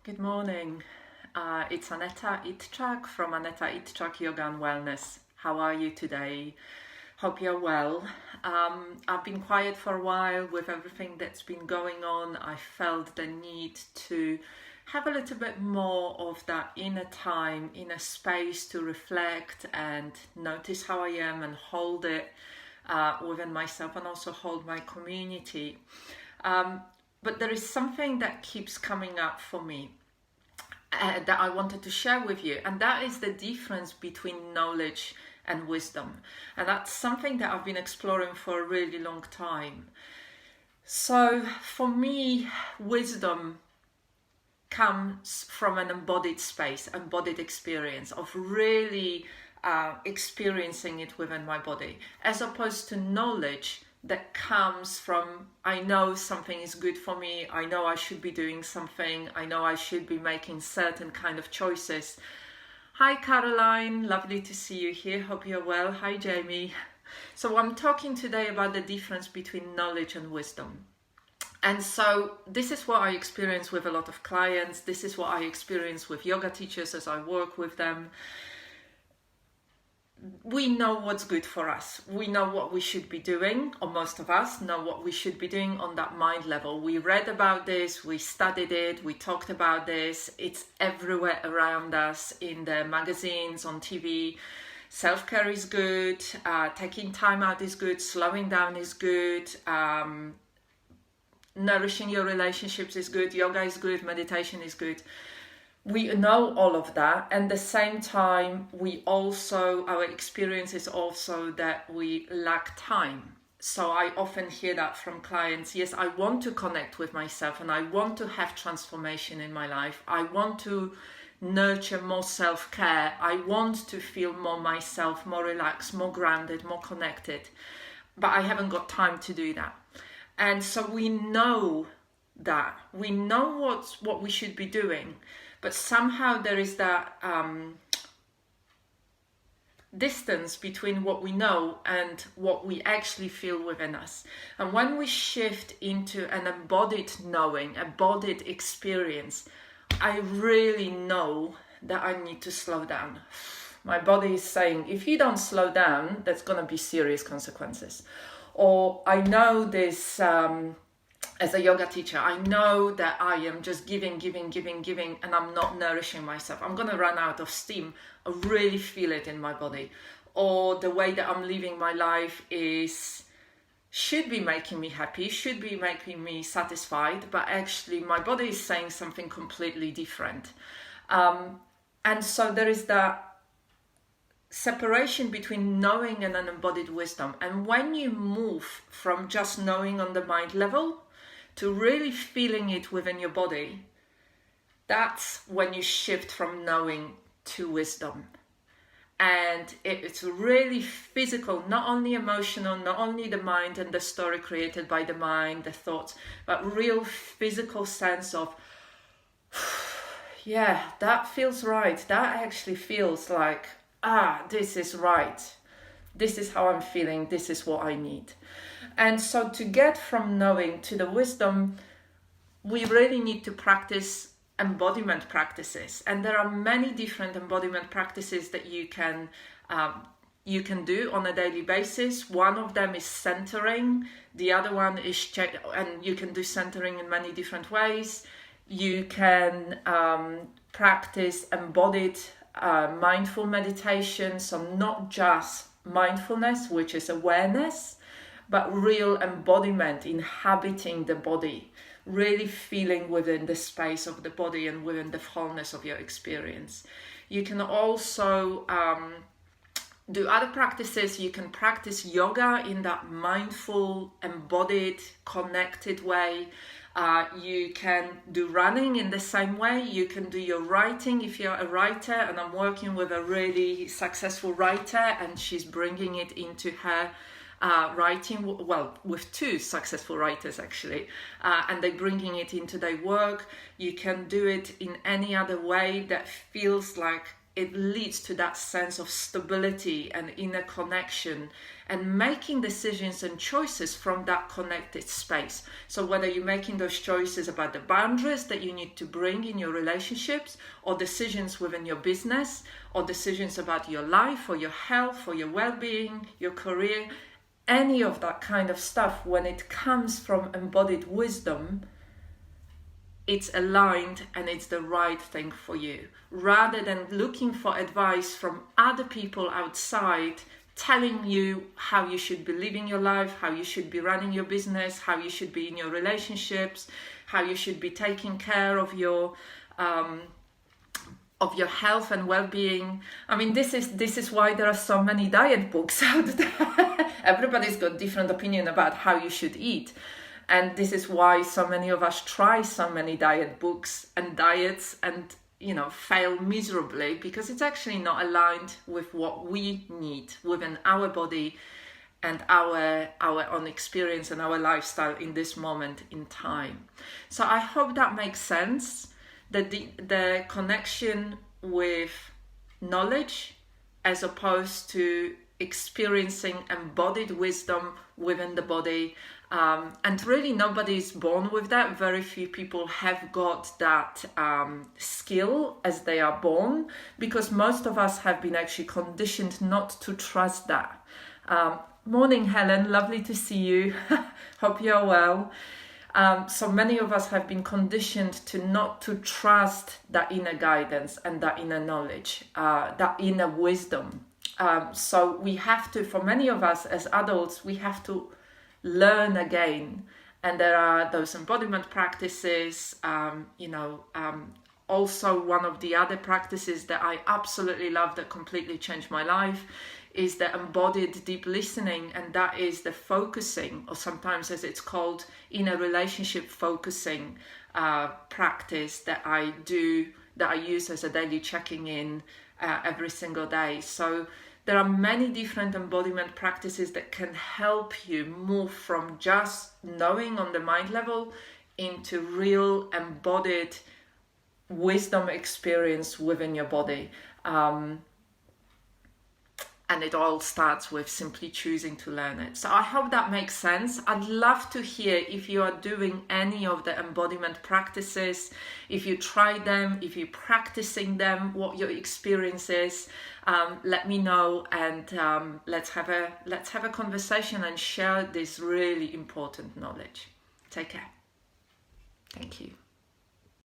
Good morning. It's Aneta Itchak from Aneta Itchak Yoga and Wellness. How are you today? Hope you're well. I've been quiet for a while with everything that's been going on. I felt the need to have a little bit more of that inner time, inner space to reflect and notice how I am and hold it within myself and also hold my community. But there is something that keeps coming up for me that I wanted to share with you, and that is the difference between knowledge and wisdom. And that's something that I've been exploring for a really long time. So for me, wisdom comes from an embodied space, embodied experience of really experiencing it within my body, as opposed to knowledge that comes from, I know something is good for me, I know I should be doing something, I know I should be making certain kind of choices. Hi Caroline, lovely to see you here, hope you're well. Hi Jamie. So I'm talking today about the difference between knowledge and wisdom. And so this is what I experience with a lot of clients, this is what I experience with yoga teachers as I work with them. We know what's good for us. We know what we should be doing, or most of us know what we should be doing on that mind level. We read about this, we studied it, we talked about this. It's everywhere around us in the magazines, on TV. Self-care is good, taking time out is good, slowing down is good, nourishing your relationships is good, yoga is good, meditation is good. We know all of that, and at the same time our experience is also that we lack time. So I often hear that from clients. Yes, I want to connect with myself and I want to have transformation in my life. I want to nurture more self-care. I want to feel more myself, more relaxed, more grounded, more connected, but I haven't got time to do that. And so we know that. We know what we should be doing. But somehow there is that distance between what we know and what we actually feel within us. And when we shift into an embodied knowing, embodied experience, I really know that I need to slow down. My body is saying, if you don't slow down, there's going to be serious consequences. Or I know this... as a yoga teacher, I know that I am just giving, and I'm not nourishing myself. I'm going to run out of steam. I really feel it in my body. Or the way that I'm living my life should be making me happy, should be making me satisfied, but actually my body is saying something completely different. And so there is that separation between knowing and an embodied wisdom. And when you move from just knowing on the mind level to really feeling it within your body, that's when you shift from knowing to wisdom. And it's really physical, not only emotional, not only the mind and the story created by the mind, the thoughts, but real physical sense of, yeah, that feels right. That actually feels like, this is right. This is how I'm feeling. This is what I need. And so to get from knowing to the wisdom, we really need to practice embodiment practices. And there are many different embodiment practices that you can do on a daily basis. One of them is centering. The other one is and you can do centering in many different ways. You can practice embodied mindful meditation. So not just mindfulness, which is awareness, but real embodiment, inhabiting the body, really feeling within the space of the body and within the wholeness of your experience. You can also do other practices. You can practice yoga in that mindful, embodied, connected way. You can do running in the same way. You can do your writing if you're a writer, and I'm working with a really successful writer and she's bringing it into her writing, well, with two successful writers actually, and they're bringing it into their work. You can do it in any other way that feels like it leads to that sense of stability and inner connection and making decisions and choices from that connected space. So whether you're making those choices about the boundaries that you need to bring in your relationships, or decisions within your business, or decisions about your life or your health or your well-being, your career, any of that kind of stuff, when it comes from embodied wisdom, it's aligned and it's the right thing for you, rather than looking for advice from other people outside telling you how you should be living your life, how you should be running your business, how you should be in your relationships, how you should be taking care of your health and well-being. I mean, this is why there are so many diet books out there. Everybody's got different opinion about how you should eat. And this is why so many of us try so many diet books and diets and, fail miserably, because it's actually not aligned with what we need within our body and our own experience and our lifestyle in this moment in time. So I hope that makes sense, that the connection with knowledge as opposed to experiencing embodied wisdom within the body. And really nobody is born with that. Very few people have got that skill as they are born, because most of us have been actually conditioned not to trust that. Morning, Helen, lovely to see you. Hope you're well. So many of us have been conditioned to not to trust that inner guidance and that inner knowledge, that inner wisdom. So we have to, for many of us as adults, we have to learn again. And there are those embodiment practices, also one of the other practices that I absolutely love that completely changed my life is the embodied deep listening, and that is the focusing, or sometimes as it's called, inner relationship focusing practice that I use as a daily checking in every single day. So there are many different embodiment practices that can help you move from just knowing on the mind level into real embodied wisdom experience within your body. And it all starts with simply choosing to learn it. So I hope that makes sense. I'd love to hear if you are doing any of the embodiment practices, if you try them, if you're practicing them, what your experience is. Let me know, and let's have a conversation and share this really important knowledge. Take care. Thank you.